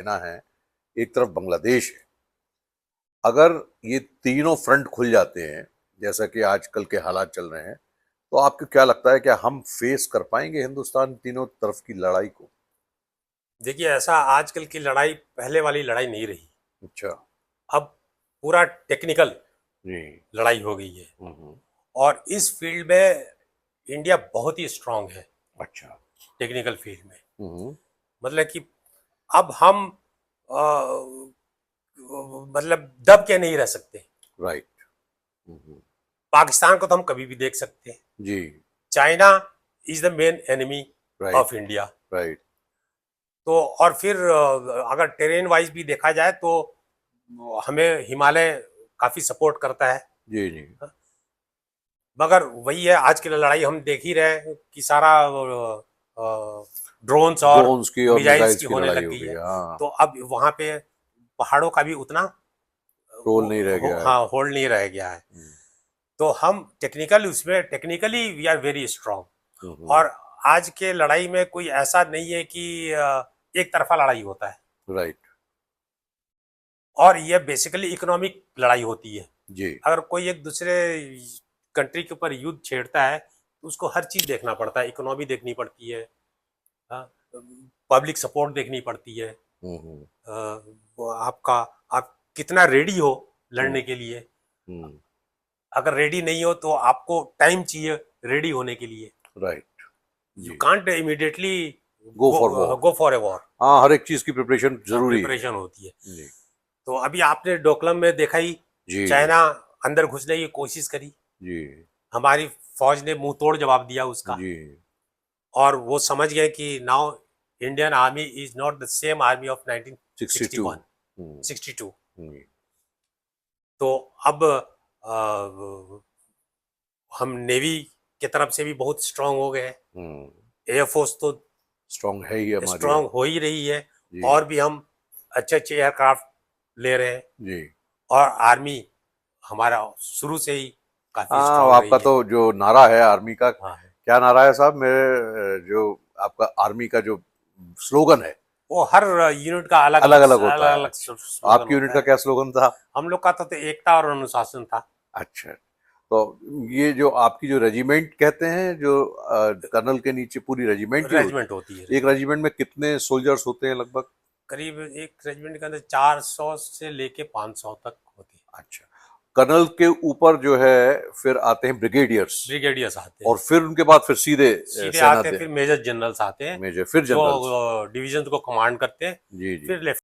China है, एक तरफ बांग्लादेश है। अगर ये तीनों फ्रंट खुल जाते हैं, जैसा कि आजकल के हालात चल रहे हैं, तो आपको क्या लगता है कि हम फेस कर पाएंगे हिंदुस्तान तीनों तरफ की लड़ाई को? देखिए, ऐसा आजकल की लड़ाई पहले वाली लड़ाई नहीं रही। अच्छा। अब पूरा टेक्निकल जी। लड़ाई हो गई है। हम्म। और इस फील्ड में इंडिया बहुत ही स्ट्रांग है। अच्छा। टेक्निकल फील्ड में हम्म। मतलब कि अब हम अ, मतलब दब के नहीं रह सकते। राइट। हम्म। पाकिस्तान को तो हम कभी भी देख सकते हैं। जी। China is the main enemy right. Of India. Right. तो और फिर अगर टेरेन वाइज भी देखा जाए तो हमें हिमालय काफी सपोर्ट करता है। जी जी। मगर वही है, आज की लड़ाई हम देख ही रहे हैं कि सारा ड्रोन्स और ड्रोन्स की और मिसाइल्स मिसाइल्स की की होने लड़ाई लग हो गई गई है। है, हाँ। तो अब वहां पे पहाड़ों का भी उतना रोल नहीं रह गया है। हाँ होल्ड नहीं रह गया है। हम्म। तो हम टेक्निकल उसमें technically we are very strong. Hmm. और आज के लड़ाई में कोई ऐसा नहीं है कि एक तरफा लड़ाई होता है। राइट। और ये बेसिकली इकोनॉमिक लड़ाई होती है। जी। अगर कोई एक दूसरे कंट्री के ऊपर युद्ध छेड़ता है तो उसको हर चीज देखना पड़ता है। इकोनॉमी देखनी पड़ती है, पब्लिक सपोर्ट देखनी पड़ती है। हम्म। अ, वो आपका आप कितना रेडी हो हम्म। लड़ने के लिए। हम्म। अगर रेडी नहीं हो तो आपको टाइम चाहिए रेडी होने के लिए। राइट। यू जी। Can't immediately go for war. Go for a war. हाँ, हर एक चीज की प्रिपरेशन जरूरी है। प्रिपरेशन होती है। जी। तो अभी आपने डोकलम में देखा ही, जी जी। चाइना अंदर घुसने की कोशिश करी। जी हमारी फौज ने मुंह तोड़ जवाब दिया उसका। जी। और वो समझ गए कि now Indian army is not the same army of 62। 1961 हम्म। 62। हम्म। तो अब हम नेवी के तरफ से भी बहुत स्ट्रांग हो गए हैं। हम्म। एयरफोर्स तो स्ट्रांग है ही हमारी अब। स्ट्रांग हो ही रही है। जी और भी हम अच्छे अच्छे एयरक्राफ्ट ले रहे हैं। जी। और आर्मी हमारा शुरू से ही काफी हाँ, स्ट्रांग आपका रही है। तो जो नारा है आर्मी का, हाँ, क्या नारा है साहब? मेरे जो आपका आर्मी का जो स्लोगन है, वो हर यूनिट का अलग अलग अलग अलग होता अलग है। अलग अच्छा, स्लोगन आपकी यूनिट होता का है। क्या स्लोगन था? हम लोग का तो एकता और अनुशासन था। अच्छा। तो ये जो आपकी जो रेजिमेंट कहते हैं, जो कर्नल के नीचे पूरी रेजिमेंट ही होती रेजिमेंट होती है, है, एक रेजिमेंट। रेजिमेंट में कितने सोल्जर्स होते हैं लगभग? करीब एक रेजिमेंट के अंदर 400 से लेके 500 तक होती है। अच्छा। कर्नल के ऊपर जो है फिर आते हैं ब्रिगेडियर्स, ब्रिगेडियर्स आते और हैं। फिर उनके बाद फिर सीधे सीधे सेना आते हैं, दे फिर मेजर जनरल्स आते हैं मेजर, फिर जो जनरल्स। डिवीजन को कमांड करते हैं। जी जी। फिर